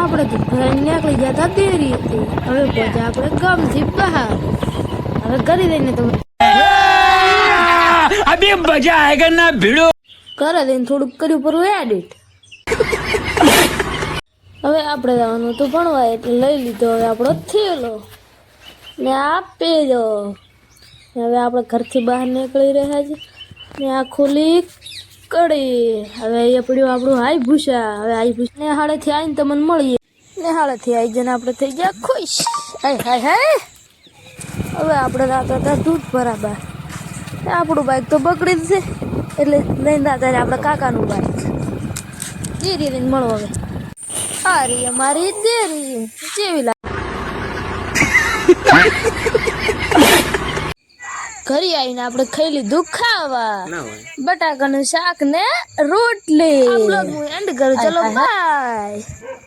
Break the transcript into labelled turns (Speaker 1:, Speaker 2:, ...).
Speaker 1: આપણે તો ઘરે નીકળી જતા દેરી હતી, હવે પછી આપણે ગામથી બહાર. હવે ઘરે જઈને તો
Speaker 2: अभी मजा आएगा ना भिड़ो.
Speaker 1: ઘરે જઈને થોડુંક કર્યું પરવું એડિટ. હવે આપણે જવાનું હતું ભણવા એટલે લઈ લીધો હવે આપણો થેલો ને આપી દો. હવે આપણે ઘરથી બહાર નીકળી રહ્યા છે ને આ ખુલી કડી. હવે અહીંયા પડ્યું આપણું હાઈ ભૂસા. હવે હાઈ ભૂસા ને હાડેથી આવીને તમને મળીએ. ને હાડેથી આવી જઈને આપણે થઈ ગયા ખુશ. હાય હાય હાય. હવે આપણે રાતા હતા દૂધ બરાબર. આપણું બાઈક તો બગડી જ છે એટલે લઈને રાતા આપણે કાકાનું બાઈક ધીરે ધીરે મળો. હવે આ રહી અમારી દેરી જેવી ઘરે આવીને આપણે ખાઈ લીધું ખાવા બટાકાનું શાક ને રોટલી. એન્ડ કરું ચલો બાય.